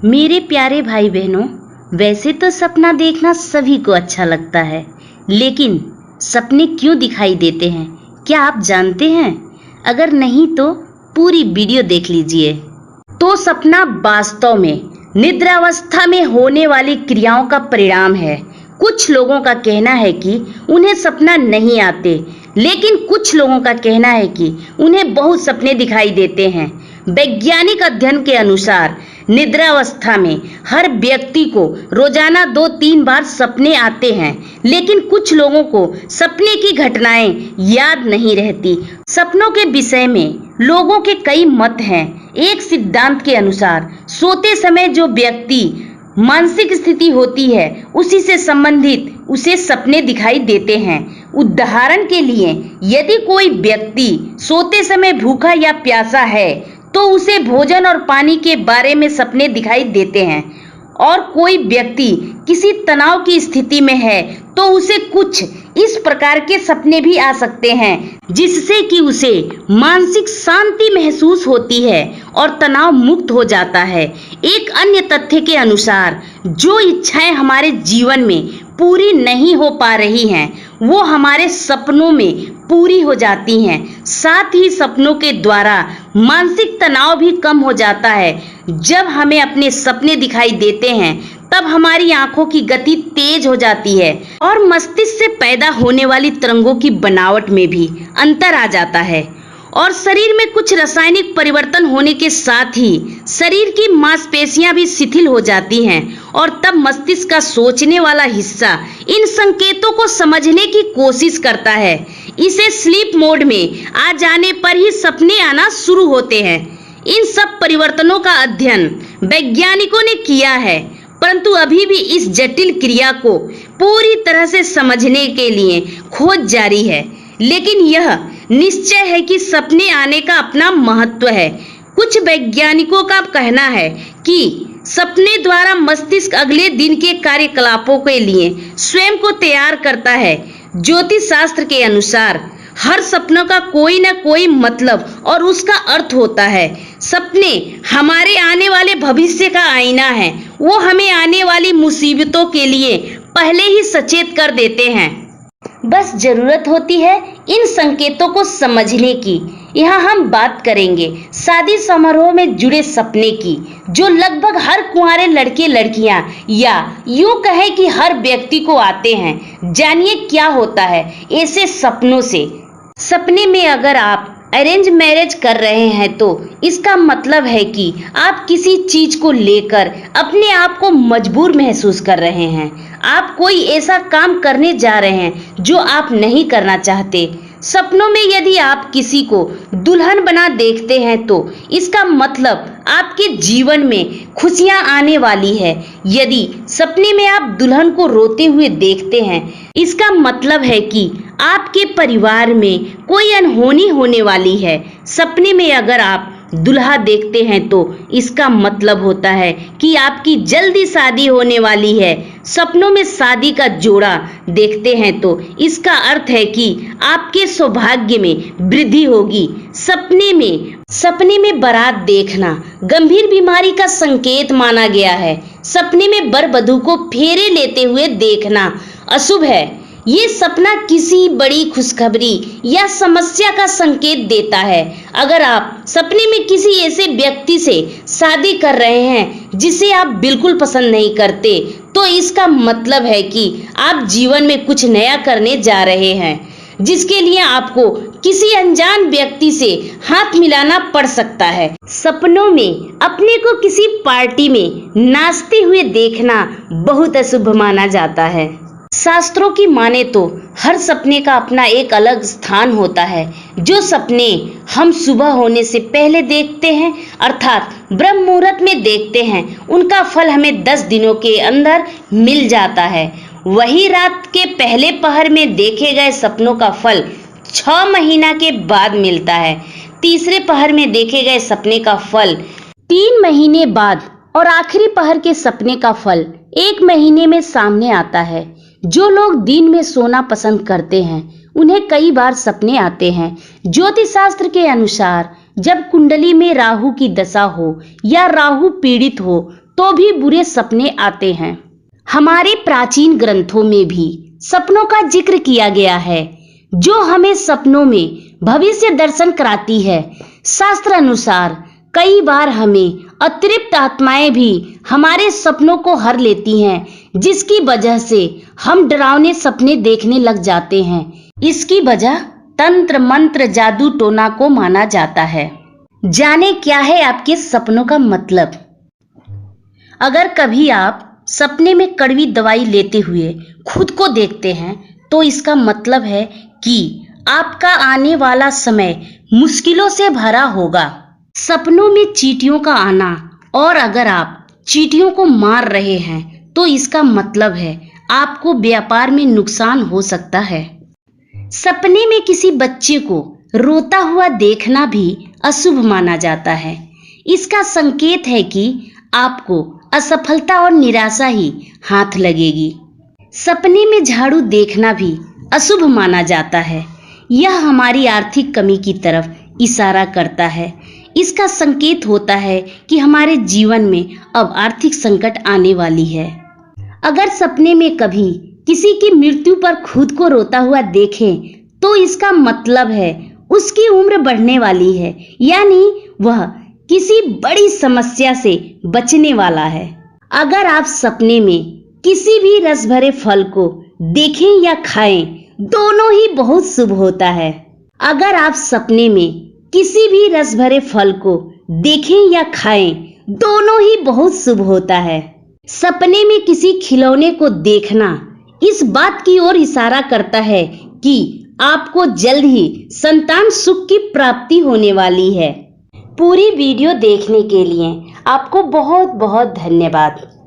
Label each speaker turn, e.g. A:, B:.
A: मेरे प्यारे भाई बहनों, वैसे तो सपना देखना सभी को अच्छा लगता है, लेकिन सपने क्यों दिखाई देते हैं, क्या आप जानते हैं? अगर नहीं तो पूरी वीडियो देख लीजिए। तो सपना वास्तव में निद्रावस्था में होने वाली क्रियाओं का परिणाम है। कुछ लोगों का कहना है कि उन्हें सपना नहीं आते, लेकिन कुछ लोगों का कहना है कि उन्हें बहुत सपने दिखाई देते हैं। वैज्ञानिक अध्ययन के अनुसार निद्रावस्था में हर व्यक्ति को रोजाना 2-3 बार सपने आते हैं, लेकिन कुछ लोगों को सपने की घटनाएं याद नहीं रहती। सपनों के विषय में लोगों के कई मत हैं। एक सिद्धांत के अनुसार सोते समय जो व्यक्ति मानसिक स्थिति होती है, उसी से संबंधित उसे सपने दिखाई देते हैं। उदाहरण के लिए, यदि कोई व्यक्ति सोते समय भूखा या प्यासा है तो उसे भोजन और पानी के बारे में सपने दिखाई देते हैं, और कोई व्यक्ति किसी तनाव की स्थिति में है तो उसे कुछ इस प्रकार के सपने भी आ सकते हैं, जिससे कि उसे मानसिक शांति महसूस होती है और तनाव मुक्त हो जाता है। एक अन्य तथ्य के अनुसार जो इच्छाएं हमारे जीवन में पूरी नहीं हो पा रही हैं, वो हमारे सपनों में पूरी हो जाती हैं। साथ ही सपनों के द्वारा मानसिक तनाव भी कम हो जाता है। जब हमें अपने सपने दिखाई देते हैं, तब हमारी आंखों की गति तेज हो जाती है और मस्तिष्क से पैदा होने वाली तरंगों की बनावट में भी अंतर आ जाता है, और शरीर में कुछ रासायनिक परिवर्तन होने के साथ ही शरीर की मांसपेशियां भी शिथिल हो जाती हैं, और तब मस्तिष्क का सोचने वाला हिस्सा इन संकेतों को समझने की कोशिश करता है। इसे स्लीप मोड में आ जाने पर ही सपने आना शुरू होते हैं। इन सब परिवर्तनों का अध्ययन वैज्ञानिकों ने किया है, परंतु अभी भी इस जटिल क्रिया को पूरी तरह से समझने के लिए खोज जारी है। लेकिन यह निश्चय है कि सपने आने का अपना महत्व है। कुछ वैज्ञानिकों का कहना है कि सपने द्वारा मस्तिष्क अगले दिन के कार्यकलापों के लिए स्वयं को तैयार करता है। ज्योतिष शास्त्र के अनुसार हर सपनों का कोई न कोई मतलब और उसका अर्थ होता है। सपने हमारे आने वाले भविष्य का आईना है। वो हमें आने वाली मुसीबतों के लिए पहले ही सचेत कर देते हैं। बस जरूरत होती है इन संकेतों को समझने की। यहाँ हम बात करेंगे शादी समारोह में जुड़े सपने की, जो लगभग हर कुंवारे लड़के लड़कियां या यूं कहे कि हर व्यक्ति को आते हैं। जानिए क्या होता है ऐसे सपनों से। सपने में अगर आप अरेंज मैरिज कर रहे हैं तो इसका मतलब है कि आप किसी चीज को लेकर अपने आप को मजबूर महसूस कर रहे हैं। आप कोई ऐसा काम करने जा रहे हैं जो आप नहीं करना चाहते। सपनों में यदि आप किसी को दुल्हन बना देखते हैं तो इसका मतलब आपके जीवन में खुशियां आने वाली है। यदि सपने में आप दुल्हन को रोते हुए देखते हैं, इसका मतलब है कि आपके परिवार में कोई अनहोनी होने वाली है। सपने में अगर आप दुल्हा देखते हैं तो इसका मतलब होता है कि आपकी जल्दी शादी होने वाली है। सपनों में शादी का जोड़ा देखते हैं तो इसका अर्थ है कि आपके सौभाग्य में वृद्धि होगी। सपने में बारात देखना गंभीर बीमारी का संकेत माना गया है। सपने में वर वधू को फेरे लेते हुए देखना अशुभ है। ये सपना किसी बड़ी खुशखबरी या समस्या का संकेत देता है। अगर आप सपने में किसी ऐसे व्यक्ति से शादी कर रहे हैं जिसे आप बिल्कुल पसंद नहीं करते, तो इसका मतलब है कि आप जीवन में कुछ नया करने जा रहे हैं, जिसके लिए आपको किसी अनजान व्यक्ति से हाथ मिलाना पड़ सकता है। सपनों में अपने को किसी पार्टी में नाचते हुए देखना बहुत अशुभ माना जाता है। शास्त्रों की माने तो हर सपने का अपना एक अलग स्थान होता है। जो सपने हम सुबह होने से पहले देखते हैं, अर्थात ब्रह्म मुहूर्त में देखते हैं, उनका फल हमें 10 दिनों के अंदर मिल जाता है। वही रात के पहले पहर में देखे गए सपनों का फल 6 महीना के बाद मिलता है। तीसरे पहर में देखे गए सपने का फल 3 महीने बाद, और आखिरी पहर के सपने का फल 1 महीने में सामने आता है। जो लोग दिन में सोना पसंद करते हैं, उन्हें कई बार सपने आते हैं। ज्योतिष शास्त्र के अनुसार जब कुंडली में राहु की दशा हो या राहु पीड़ित हो, तो भी बुरे सपने आते हैं। हमारे प्राचीन ग्रंथों में भी सपनों का जिक्र किया गया है, जो हमें सपनों में भविष्य दर्शन कराती है। शास्त्र अनुसार कई बार हमें अतिरिक्त आत्माएं भी हमारे सपनों को हर लेती हैं, जिसकी वजह से हम डरावने सपने देखने लग जाते हैं। इसकी वजह तंत्र मंत्र जादू टोना को माना जाता है। जाने क्या है आपके सपनों का मतलब। अगर कभी आप सपने में कड़वी दवाई लेते हुए खुद को देखते हैं तो इसका मतलब है कि आपका आने वाला समय मुश्किलों से भरा होगा। सपनों में चींटियों का आना, और अगर आप चींटियों को मार रहे हैं तो इसका मतलब है आपको व्यापार में नुकसान हो सकता है। सपने में किसी बच्चे को रोता हुआ देखना भी अशुभ माना जाता है। इसका संकेत है कि आपको असफलता और निराशा ही हाथ लगेगी। सपने में झाड़ू देखना भी अशुभ माना जाता है। यह हमारी आर्थिक कमी की तरफ इशारा करता है। इसका संकेत होता है कि हमारे जीवन में अब आर्थिक संकट आने वाली है। अगर सपने में कभी किसी की मृत्यु पर खुद को रोता हुआ देखें तो इसका मतलब है उसकी उम्र बढ़ने वाली है, यानी वह किसी बड़ी समस्या से बचने वाला है। अगर आप सपने में किसी भी रस भरे फल को देखें या खाएं, दोनों ही बहुत शुभ होता है। अगर आप सपने में किसी भी रस भरे फल को देखें या खाएं, दोनों ही बहुत शुभ होता है। सपने में किसी खिलौने को देखना इस बात की ओर इशारा करता है कि आपको जल्द ही संतान सुख की प्राप्ति होने वाली है। पूरी वीडियो देखने के लिए आपको बहुत बहुत धन्यवाद।